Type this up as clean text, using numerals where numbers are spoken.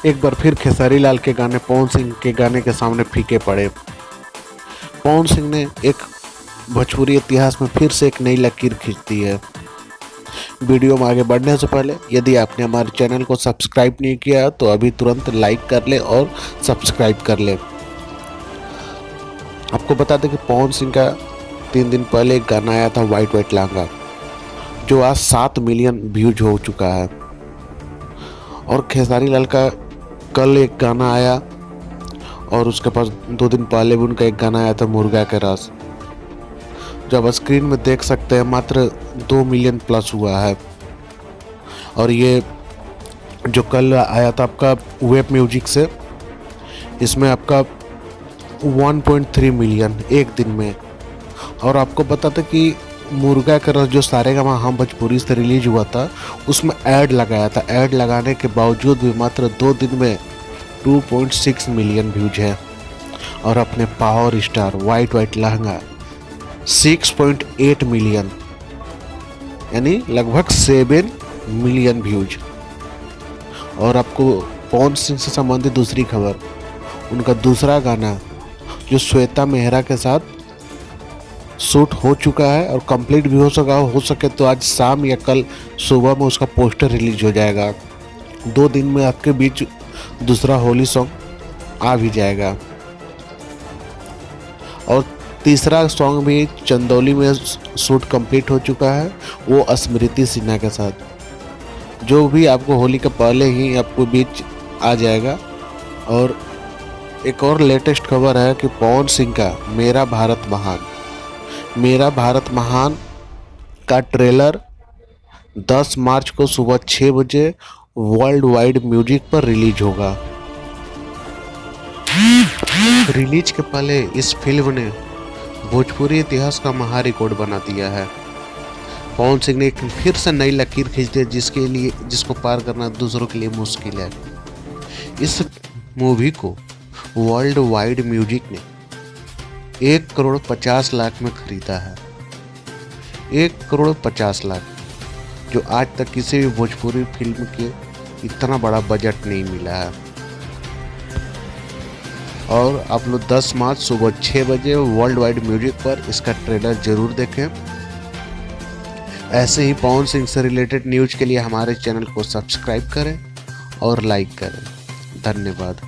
एक बार फिर खेसारी लाल के गाने पवन सिंह के गाने के सामने फीके पड़े। पवन सिंह ने एक भोजपुरी इतिहास में फिर से एक नई लकीर खींच दी है। वीडियो में आगे बढ़ने से पहले यदि आपने हमारे चैनल को सब्सक्राइब नहीं किया तो अभी तुरंत लाइक कर ले और सब्सक्राइब कर ले। आपको बता दें कि पवन सिंह का 3 दिन पहले एक गाना आया था वाइट वाइट लहंगा, जो आज 7 मिलियन व्यूज हो चुका है। और खेसारी लाल का कल एक गाना आया और उसके पास 2 दिन पहले भी उनका एक गाना आया था मुर्गा के रस, जो आप स्क्रीन में देख सकते हैं मात्र 2 मिलियन प्लस हुआ है। और ये जो कल आया था आपका वेब म्यूजिक से, इसमें आपका 1.3 मिलियन एक दिन में। और आपको पता था कि मुर्गा का रस जो सारेगामा हम भोजपुरी से रिलीज हुआ था, उसमें ऐड लगाया था। ऐड लगाने के बावजूद भी मात्र 2 दिन में 2.6 मिलियन व्यूज है। और अपने power star white white lehenga 6.8 million, यानी लगभग 7 मिलियन व्यूज। और आपको पवन सिंह से संबंधित दूसरी खबर, उनका दूसरा गाना जो श्वेता मेहरा के साथ शूट हो चुका है और कंप्लीट भी हो सके तो आज शाम या कल सुबह में उसका पोस्टर रिलीज हो जाएगा। 2 दिन में आपके बीच दूसरा होली सॉन्ग आ भी जाएगा। और तीसरा सॉन्ग भी चंदौली में शूट कंप्लीट हो चुका है, वो स्मृति सिन्हा के साथ, जो भी आपको होली के पहले ही आपको बीच आ जाएगा। और एक और लेटेस्ट खबर है कि पवन सिंह का मेरा भारत महान का ट्रेलर 10 मार्च को सुबह 6 बजे वर्ल्ड वाइड म्यूजिक पर रिलीज होगा। रिलीज के पहले इस फिल्म ने भोजपुरी इतिहास का महा रिकॉर्ड बना दिया है। पवन सिंह ने एक फिर से नई लकीर खींच दी, जिसको पार करना दूसरों के लिए मुश्किल है। इस मूवी को वर्ल्ड वाइड म्यूजिक ने 1 करोड़ 50 लाख में खरीदा है। 1 करोड़ 50 लाख, जो आज तक किसी भी भोजपुरी फिल्म के इतना बड़ा बजट नहीं मिला है। और आप लोग 10 मार्च सुबह 6 बजे वर्ल्ड वाइड म्यूजिक पर इसका ट्रेलर जरूर देखें। ऐसे ही पवन सिंह से रिलेटेड न्यूज के लिए हमारे चैनल को सब्सक्राइब करें और लाइक करें। धन्यवाद।